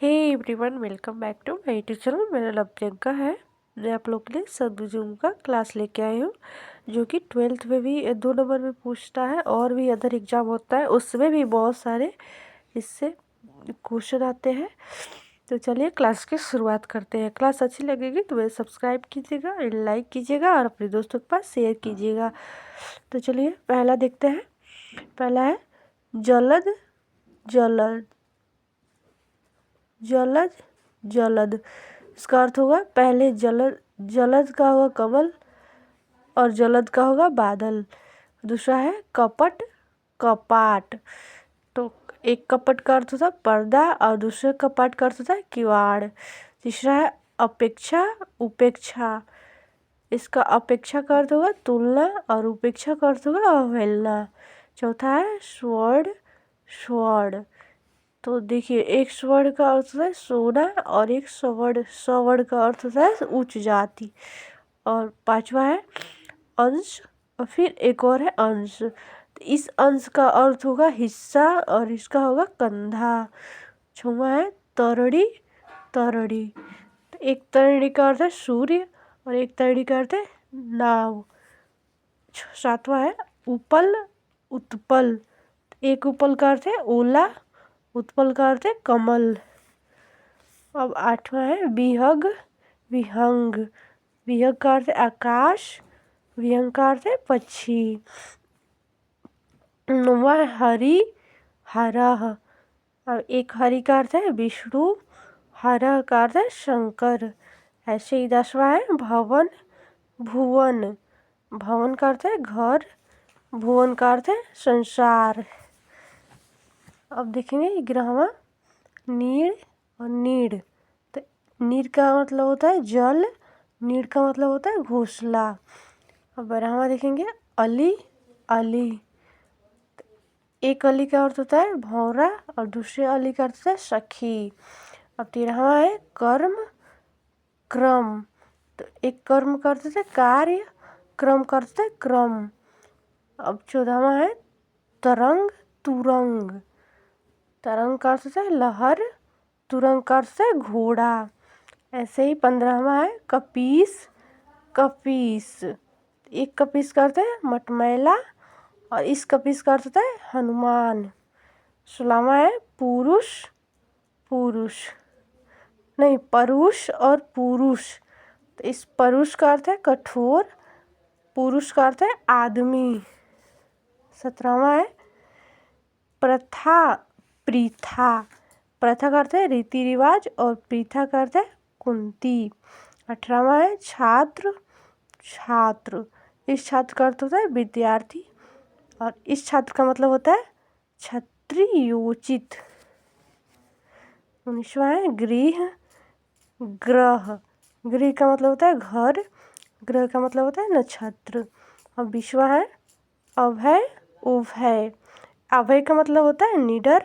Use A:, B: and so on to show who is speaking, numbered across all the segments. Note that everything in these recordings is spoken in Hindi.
A: Hey everyone, welcome back to my YouTube channel. मेरा नाम प्रियंका है। मैं आप लोग के लिए संधुजूम का क्लास लेके आई हूँ, जो कि 12th में भी 2 नंबर में पूछता है और भी अदर एग्जाम होता है, उसमें भी बहुत सारे इससे क्वेश्चन आते हैं। तो चलिए क्लास की शुरुआत करते हैं। क्लास अच्छी लगेगी तो मेरे सब्सक्राइब कीजिएगा, लाइक कीजिएगा और अपने दोस्तों के पास शेयर कीजिएगा। तो चलिए पहला देखते हैं। पहला है जलद जलद जलद जलद। इसका अर्थ होगा पहले जलद जलद का होगा कमल और जलद का होगा बादल। दूसरा है कपट कपाट। तो एक कपट का अर्थ होता है पर्दा और दूसरे कपाट का अर्थ होता है किवाड़। तीसरा है अपेक्षा उपेक्षा। इसका अपेक्षा का अर्थ होगा तुलना और उपेक्षा का अर्थ होगा अवहेलना। चौथा है स्वर्ण स्वर्ण। तो देखिए, एक स्वर्ण का अर्थ होता है सोना और एक स्वर्ण का अर्थ होता है उच्च जाति। और पांचवा है अंश और फिर एक और है अंश। तो इस अंश का अर्थ होगा हिस्सा और इसका होगा कंधा। छठवां है तरड़ी तरड़ी। तो एक तरड़ी का अर्थ है सूर्य और एक तरड़ी का अर्थ है नाव। सातवां है उपल उत्पल। एक उपल का अर्थ है ओला, उत्पल का अर्थ है कमल। अब आठवां है विहग विहंग। विहग का अर्थ है आकाश, विहंग का अर्थ है पक्षी। नौवां है हरि हरह। अब एक हरि का अर्थ है विष्णु, हरह का अर्थ है शंकर। ऐसे ही 10वां है भवन भुवन। भवन का अर्थ है घर, भुवन का अर्थ है संसार। अब देखेंगे 11वां नीड़ और नीड़। तो नीड़ का मतलब होता है जल, नीड़ का मतलब होता है घोंसला। अब 12वां देखेंगे अली अली। एक अली का अर्थ होता है भौरा और दूसरे अली का अर्थ होता है सखी। अब 13वां है कर्म क्रम। तो एक कर्म का अर्थ होता है कार्य, क्रम का अर्थ होता है क्रम। अब 14वां है तरंग तुरंग। तरंग का अर्थ होता है लहर, तुरंग का अर्थ है घोड़ा। ऐसे ही 15वां है कपीस कपीस। एक कपीस का अर्थ है मटमैला और इस कपीस का अर्थ होता है हनुमान। 16वां है पुरुष पुरुष नहीं परुष और पुरुष। तो इस परुष का अर्थ है कठोर, पुरुष का अर्थ है आदमी। 17वां है प्रथा प्रीथा। प्रथा का अर्थ है रीति रिवाज और प्रीथा का अर्थ है कुंती। 18वां है छात्र छात्र। इस छात्र का अर्थ होता है विद्यार्थी और इस छात्र का मतलब होता है क्षत्रियोचित। 19वां है गृह ग्रह। गृह का मतलब होता है घर, ग्रह का मतलब होता है नक्षत्र। और 20वां है अभय उभय। अभय का मतलब होता है निडर,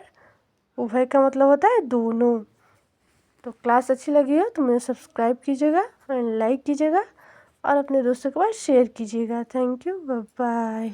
A: उभय का मतलब होता है दोनों। तो क्लास अच्छी लगी हो तो मुझे सब्सक्राइब कीजिएगा और लाइक कीजिएगा और अपने दोस्तों के पास शेयर कीजिएगा। Thank you, bye bye.